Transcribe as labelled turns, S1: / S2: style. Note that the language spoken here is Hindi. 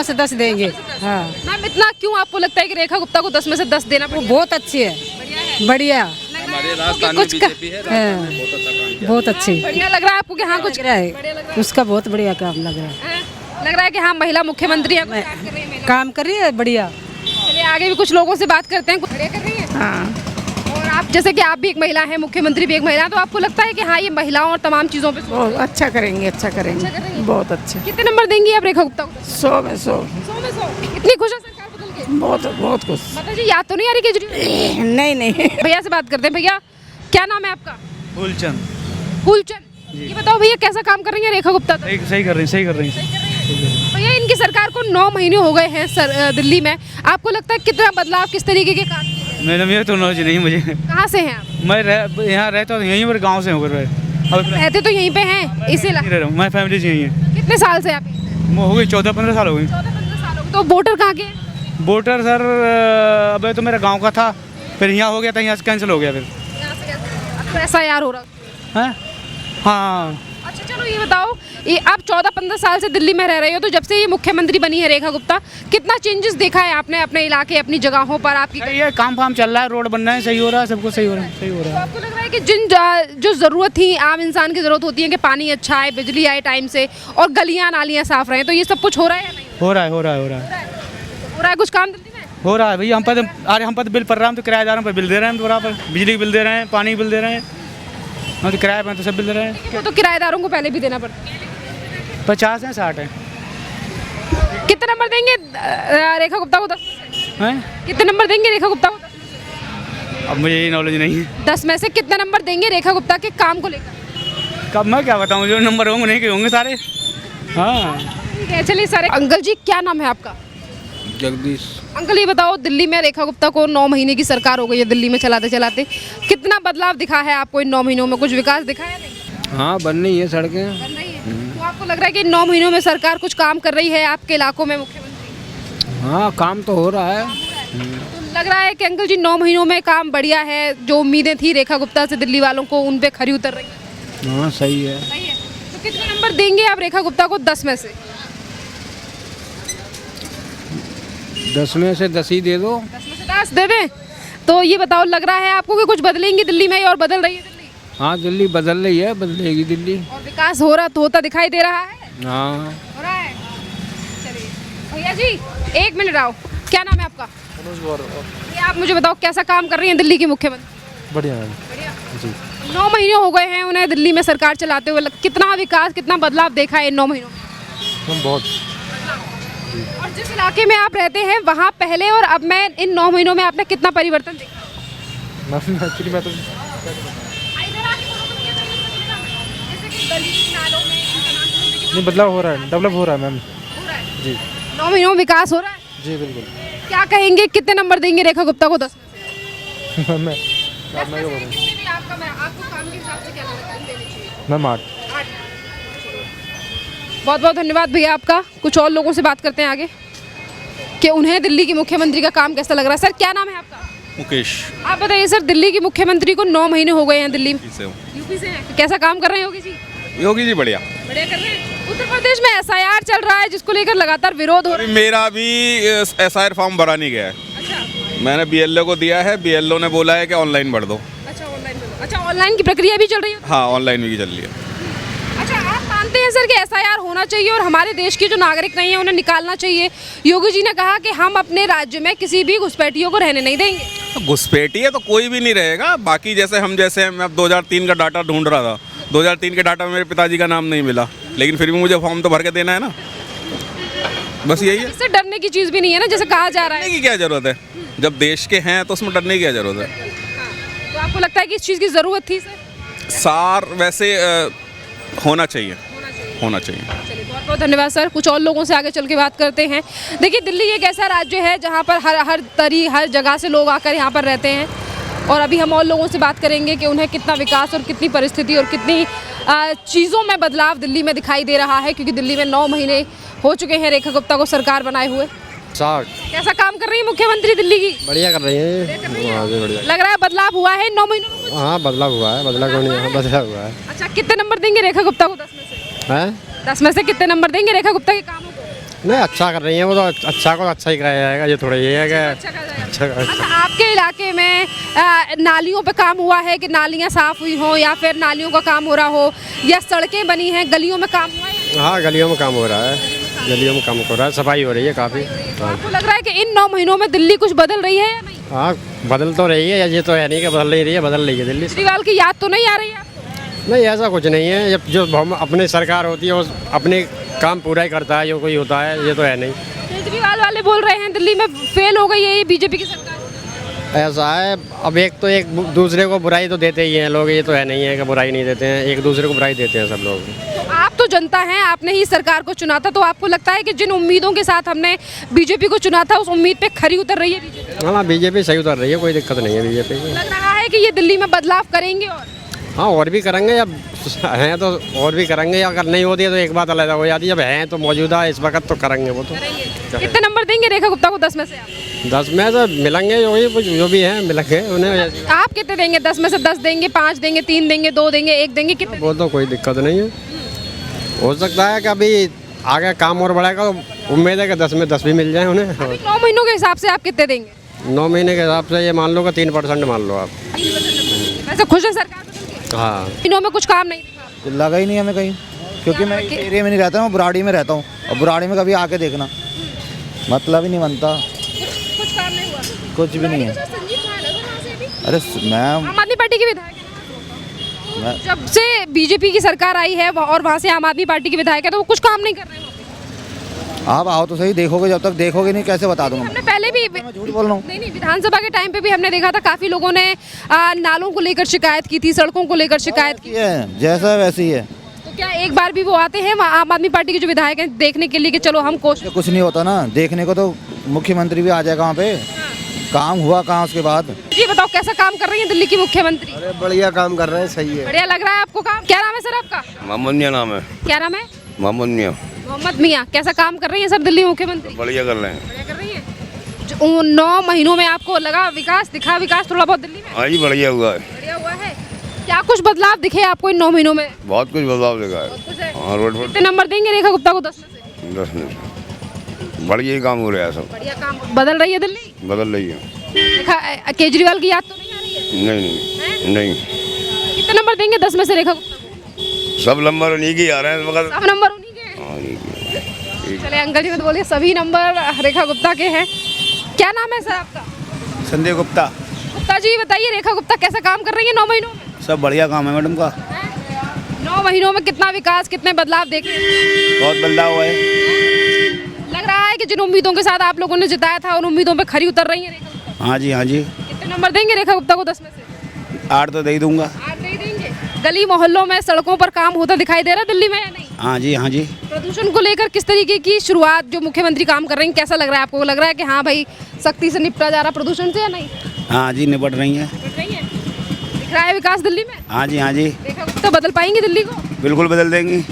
S1: से 10 देंगे। हाँ
S2: मैम, इतना क्यों आपको लगता है कि रेखा गुप्ता को 10 में से 10 देना
S1: वो बहुत अच्छी है, बढ़िया।
S3: हमारे राजस्थान में
S1: कुछ
S3: बीजेपी है, राजस्थान में बहुत अच्छा काम किया।
S1: बहुत अच्छी
S2: बढ़िया लग रहा है आपको कि हाँ कुछ
S1: लग रहा है, उसका बहुत बढ़िया काम लग रहा है।
S2: लग रहा है कि हाँ महिला मुख्यमंत्री है, कुछ काम कर रही है महिला।
S1: काम कर रही है बढ़िया।
S2: चलिए आगे भी कुछ लोगों से बात करते हैं, कुछ बढ़िया कर रही है।
S1: हाँ
S2: और आप जैसे कि आप भी एक महिला हैं, मुख्यमंत्री भी एक महिला, तो आपको लगता है कि हाँ ये महिलाओं और तमाम चीज़ों पे
S1: बहुत अच्छा करेंगे, अच्छा करेंगे, बहुत अच्छे।
S2: कितने नंबर देंगी आप रेखा गुप्ता को?
S1: 100 में 100।
S2: 100 में 100। इतनी खुश है सरकार बदल के?
S1: बहुत खुश।
S2: माता जी याद तो नहीं आ रही केजरीवाल?
S1: नहीं
S2: भैया से बात करते हैं। भैया क्या नाम है आपका?
S4: फूलचंद।
S2: फूलचंद। ये बताओ भैया कैसा काम कर रही है रेखा गुप्ता?
S4: सही कर रही हैं।
S2: भैया इनकी सरकार को 9 महीने हो गए हैं दिल्ली में, आपको लगता है कितना बदलाव, किस तरीके के काम किए हैं?
S4: मैडम ये तो नॉलेज नहीं मुझे।
S2: कहाँ से हैं आप?
S4: मैं यहाँ रहता हूँ यहीं पर, गांव से होकर
S2: रहते तो यहीं पे हैं इसी
S4: नहीं रह रहा हूँ, मैं फैमिली से यहीं है।
S2: कितने साल से आप यहीं पे?
S4: हो गई 14-15 साल हो गई।
S2: 14-15 साल हो गए। तो वोटर कहाँ के हैं?
S4: वोटर सर अबे तो मेरा गांव का था, फिर यहाँ हो गया था, यहाँ से कैंसिल हो गया फिर।
S2: यहाँ से कैसे? अब तो SIR हो रहा है।
S4: हैं? हाँ
S2: अच्छा चलो ये बताओ, ये आप 14-15 साल से दिल्ली में रह रहे हो, तो जब से ये मुख्यमंत्री बनी है रेखा गुप्ता, कितना चेंजेस देखा है आपने अपने इलाके, अपनी जगहों पर आपकी?
S4: ये काम फाम चल रहा है, रोड बन रहे हैं, सही हो रहा है, सब कुछ सही हो रहा
S2: तो
S4: है।
S2: आपको लग रहा है कि जो ज़रूरत थी, आम इंसान की ज़रूरत होती है कि पानी अच्छा आए, बिजली आए टाइम से और गलियाँ नालियाँ साफ रहें, तो ये सब कुछ हो रहा है या नहीं?
S4: हो रहा है
S2: कुछ काम दिल्ली में?
S4: हो रहा है भैया। हम पर बिल पड़ रहा है, हम तो किराएदारों पर बिल दे रहे हैं, बराबर बिजली के बिल दे रहे हैं, पानी के बिल दे रहे हैं, हम तो किराए पर तो सब बिल दे रहे हैं।
S2: वो तो किराएदारों को पहले भी देना पड़ता है।
S4: 50 है 60 है।
S2: कितने नंबर देंगे रेखा गुप्ता को? 10
S4: हैं?
S2: कितने नंबर देंगे रेखा गुप्ता को?
S4: अब मुझे ये नॉलेज नहीं है।
S2: 10 में से कितने नंबर देंगे रेखा गुप्ता के काम को लेकर?
S4: कब मैं क्या बताऊँ, जो नंबर होंगे नहीं के होंगे सारे। हाँ
S2: ठीक है चलिए सारे। अंकल जी क्या नाम है आपका?
S3: जगदीश।
S2: अंकल ये बताओ, दिल्ली में रेखा गुप्ता को 9 महीने की सरकार हो गई है, दिल्ली में चलाते चलाते कितना बदलाव दिखा है आपको इन 9 महीनों में? कुछ विकास दिखा है नहीं?
S3: हाँ बन रही है सड़कें।
S2: बन रही है। तो आपको लग रहा है कि 9 महीनों में सरकार कुछ काम कर रही है आपके इलाकों में? मुख्यमंत्री
S3: हाँ काम तो हो रहा है।
S2: तो लग रहा है कि अंकल जी 9 महीनों में काम बढ़िया है, जो उम्मीदें थी रेखा गुप्ता से दिल्ली वालों को उन पे खरी उतर रही है?
S3: हाँ सही है।
S2: सही है। तो कितने नंबर देंगे आप रेखा गुप्ता को 10 में से?
S3: 10 में से 10 ही दे दो।
S2: 10 में से 10 दे दें? तो ये बताओ, लग रहा है आपको कि कुछ बदलेंगी दिल्ली में और बदल रही है दिल्ली?
S3: हाँ दिल्ली बदल रही है, बदलेगी दिल्ली।
S2: और विकास हो रहा तो होता दिखाई दे रहा है?
S3: हाँ
S2: हो रहा है। चलिए भैया जी 1 मिनट आओ, क्या नाम है आपका? ये आप मुझे बताओ कैसा काम कर रही हैं दिल्ली की मुख्यमंत्री?
S5: बढ़िया है
S2: बढ़िया
S5: जी।
S2: 9 महीने हो गए हैं उन्हें दिल्ली में सरकार चलाते हुए, कितना विकास, कितना बदलाव देखा है इन 9 महीनों में?
S5: बहुत।
S2: और जिस इलाके में आप रहते हैं वहाँ पहले और अब में इन 9 महीनों में आपने कितना परिवर्तन देखा?
S5: एक्चुअली मैं तो
S2: जैसे कि गली नालों में
S5: नहीं, बदलाव हो रहा है, डेवलप हो रहा है मैम जी।
S2: 9 महीनों में विकास हो रहा है।
S5: जी बिल्कुल।
S2: क्या कहेंगे, कितने नंबर देंगे रेखा गुप्ता को 10 में से?
S5: मैं
S2: दस में से कितने भी आपको काम के हिसाब से क्या लगता है देने चाहिए?
S5: मैम 8।
S2: बहुत बहुत धन्यवाद भैया आपका। कुछ और लोगों से बात करते हैं आगे कि उन्हें दिल्ली की मुख्यमंत्री का काम कैसा लग रहा है। सर क्या नाम है आपका?
S6: मुकेश।
S2: आप बताइए सर, दिल्ली की मुख्यमंत्री को 9 महीने हो गए हैं दिल्ली में,
S6: से हूँ।
S2: यूपी से हैं, कैसा काम कर रहे हैं योगी जी?
S6: योगी जी बढ़िया।
S2: बढ़िया कर रहे हैं। उत्तर प्रदेश में SIR चल रहा है जिसको लेकर लगातार विरोध हो रहा
S6: अभी मेरा भी SIR फॉर्म भरा नहीं गया है।
S2: है। अच्छा
S6: मैंने BLO को दिया है, BLO ने बोला है कि ऑनलाइन भर दो।
S2: अच्छा ऑनलाइन, अच्छा ऑनलाइन की प्रक्रिया भी चल रही है?
S6: हाँ ऑनलाइन भी चल रही है।
S2: अच्छा आप मानते हैं सर कि SIR होना चाहिए और हमारे देश के जो नागरिक नहीं है उन्हें निकालना चाहिए? योगी जी ने कहा कि हम अपने राज्य में किसी भी घुसपैठियों को रहने नहीं देंगे।
S6: तो घुसपैठी है तो कोई भी नहीं रहेगा। बाकी जैसे हम मैं अब 2003 का डाटा ढूंढ रहा था, 2003 के डाटा में मेरे पिताजी का नाम नहीं मिला, लेकिन फिर भी मुझे फॉर्म तो भर के देना है ना। बस यही है।
S2: इससे डरने की चीज़ भी नहीं है ना, जैसे कहा जा रहा है।
S6: डरने की क्या जरूरत है? जब देश के हैं तो उसमें डरने की क्या जरूरत है?
S2: तो आपको लगता है कि इस चीज़ की ज़रूरत थी सर?
S6: सार वैसे होना चाहिए।
S2: चलिए बहुत बहुत धन्यवाद सर। कुछ और लोगों से आगे चल के बात करते हैं। देखिए दिल्ली एक ऐसा राज्य है जहाँ पर हर जगह से लोग आकर यहाँ पर रहते हैं, और अभी हम और लोगों से बात करेंगे कि उन्हें कितना विकास और कितनी परिस्थिति और कितनी चीज़ों में बदलाव दिल्ली में दिखाई दे रहा है, क्योंकि दिल्ली में 9 महीने हो चुके हैं रेखा गुप्ता को सरकार बनाए हुए।
S5: 60।
S2: कैसा काम कर रही है मुख्यमंत्री दिल्ली की?
S5: बढ़िया कर रही है। हाँ जी बढ़िया।
S2: लग रहा है बदलाव हुआ है 9 महीनों में?
S5: हाँ बदलाव हुआ है, बदलाव क्यों नहीं है, बदलाव हुआ है।
S2: अच्छा कितने नंबर देंगे रेखा गुप्ता को 10 में से?
S5: हैं?
S2: 10 में से कितने नंबर देंगे रेखा गुप्ता के कामों को?
S7: नहीं अच्छा कर रही है वो तो, अच्छा को अच्छा ही कहा जाएगा, ये थोड़ा ये है कि अच्छा
S2: अच्छा, आपके इलाके में नालियों पे काम हुआ है कि नालियाँ साफ हुई हो, या फिर नालियों का काम हो रहा हो, या सड़कें बनी हैं, गलियों में काम हुआ है?
S7: हाँ गलियों में काम हो रहा है, गलियों में काम हो रहा है, सफाई हो रही है काफ़ी।
S2: आपको लग रहा है कि इन 9 महीनों में दिल्ली कुछ बदल रही है या नहीं?
S7: हाँ बदल तो रही है, ये तो है नहीं कि बदल नहीं रही है, बदल रही है दिल्ली।
S2: केजरीवाल की याद तो नहीं आ रही है आपको?
S7: नहीं ऐसा कुछ नहीं है, जब जो अपनी सरकार होती है वो अपने काम पूरा ही करता है, जो कोई होता है, ये तो है नहीं।
S2: केजरीवाल वाले बोल रहे हैं दिल्ली में फेल हो गई है ये बीजेपी की सरकार।
S7: ऐसा है, अब एक तो एक दूसरे को बुराई तो देते ही हैं लोग, ये तो है नहीं है कि बुराई नहीं देते हैं, एक दूसरे को बुराई देते हैं सब लोग।
S2: तो आप तो जनता हैं, आपने ही सरकार को चुना था, तो आपको लगता है कि जिन उम्मीदों के साथ हमने बीजेपी को चुना था उस उम्मीद पे खरी उतर रही है बीजेपी?
S7: हाँ बीजेपी सही उतर रही है, कोई दिक्कत नहीं है बीजेपी की।
S2: लग रहा है कि ये दिल्ली में बदलाव करेंगे
S7: हाँ और भी करेंगे, जब हैं तो और भी करेंगे, अगर नहीं होती है तो एक बात अलग हो जाती है, जब हैं तो मौजूदा इस वक्त तो करेंगे वो तो।
S2: कितने नंबर देंगे रेखा गुप्ता को 10 में से आप?
S7: 10 में से मिलेंगे जो भी हैं मिलेंगे उन्हें।
S2: आप कितने देंगे? 10 में से 10 देंगे, 5 देंगे, 3 देंगे, 2 देंगे, 1 देंगे, कितने?
S7: वो तो कोई दिक्कत नहीं है, हो सकता है कि अभी आगे काम और बढ़ेगा तो उम्मीद है कि 10 में 10 भी मिल जाए उन्हें।
S2: 9 महीनों के हिसाब से आप कितने देंगे?
S7: 9 महीने के हिसाब से ये मान लो कि 3% मान लो आप।
S2: वैसे खुश है सरकार?
S7: हाँ
S2: इनों में कुछ काम नहीं दिखा?
S8: लगा ही नहीं हमें कहीं, क्योंकि मैं एरिया में नहीं रहता हूँ, बुराड़ी में रहता हूँ, और बुराड़ी में कभी आके देखना मतलब ही नहीं बनता,
S2: कुछ काम नहीं हुआ?
S8: कुछ भी नहीं है। अरे मैं
S2: आम आदमी पार्टी के विधायक हैं। जब से बीजेपी की सरकार आई है और वहाँ से आम आदमी पार्टी के विधायक है, तो वो कुछ काम नहीं कर रहे हैं।
S8: आप आओ तो सही, देखोगे, जब तक देखोगे नहीं कैसे बता दूंगा।
S2: हमने पहले भी
S8: मैं झूठ बोल रहा हूँ।
S2: नहीं, विधानसभा के टाइम पे भी हमने देखा था काफी लोगों ने नालों को लेकर शिकायत की थी, सड़कों को लेकर शिकायत की
S8: है, जैसा है वैसे ही है।
S2: तो क्या एक बार भी वो आते हैं आम आदमी पार्टी के जो विधायक हैं देखने के लिए कि चलो हम कोशिश?
S8: कुछ नहीं होता ना देखने को, तो मुख्यमंत्री भी आ जाएगा वहाँ पे, काम हुआ कहाँ उसके बाद।
S2: जी बताओ कैसा काम कर रही है दिल्ली की मुख्यमंत्री?
S7: अरे बढ़िया काम कर रहे हैं, सही है।
S2: बढ़िया लग रहा है आपको काम? क्या नाम है सर आपका?
S3: मोहम्मद मियाँ नाम है।
S2: क्या नाम है?
S3: मोहम्मद मियाँ।
S2: मोहम्मद मियाँ, कैसा काम कर रही है सर दिल्ली मुख्यमंत्री?
S3: बढ़िया कर रहे हैं।
S2: बढ़िया कर रही है। 9 महीनों में आपको लगा विकास दिखा, विकास थोड़ा बहुत दिल्ली में?
S3: हाँ जी बढ़िया हुआ है।
S2: बढ़िया हुआ है। क्या कुछ बदलाव दिखे आपको इन 9 महीनों में?
S3: बहुत कुछ बदलाव दिखा है।
S2: कुछ है?
S3: हाँ रोड पर
S2: कितने नंबर देंगे रेखा गुप्ता को 10 में से?
S3: 10 में से बढ़िया ही काम हो रहा है, सब
S2: बढ़िया काम बदल रही है दिल्ली?
S3: बदल रही है।
S2: केजरीवाल की याद तो नहीं आ रही है?
S3: नहीं नहीं।
S2: कितने नंबर देंगे 10 में से रेखा गुप्ता को?
S3: सब नंबर उन्हीं के आ रहे हैं, मगर
S2: सब नंबर उन्हीं के हैं?
S3: हाँ, उन्हीं के।
S2: चले अंकल जी ने तो बोलिए सभी नंबर रेखा गुप्ता के हैं। क्या नाम है सर आपका?
S8: संजय गुप्ता।
S2: गुप्ता जी बताइए रेखा गुप्ता कैसा काम कर रही है 9 महीनों में?
S8: सब बढ़िया काम है मैडम का।
S2: 9 महीनों में कितना विकास, कितने बदलाव देखे?
S8: बहुत बदलाव हुआ है।
S2: लग रहा है कि जिन उम्मीदों के साथ आप लोगों ने जिताया था उन उम्मीदों पे खरी उतर रही है रेखा गुप्ता?
S8: हाँ जी हाँ जी।
S2: कितने नंबर देंगे रेखा गुप्ता को 10 में से?
S8: 8 तो दे ही दूंगा।
S2: 8 दे देंगे। गली मोहल्लों में सड़कों पर काम होता दिखाई दे रहा है दिल्ली में या नहीं?
S8: हाँ जी हाँ जी।
S2: प्रदूषण को लेकर किस तरीके की शुरुआत जो मुख्यमंत्री काम कर रही हैं, कैसा लग रहा है आपको? लग रहा है कि हाँ भाई सख्ती से निपटा जा रहा प्रदूषण से या नहीं?
S8: हाँ जी निपट रही हैं।
S2: निपट रही है। दिख रहा है विकास दिल्ली में?
S8: हाँ जी हाँ जी।
S2: रेखा गुप्ता बदल पाएंगे दिल्ली को?
S8: बिल्कुल बदल देंगी।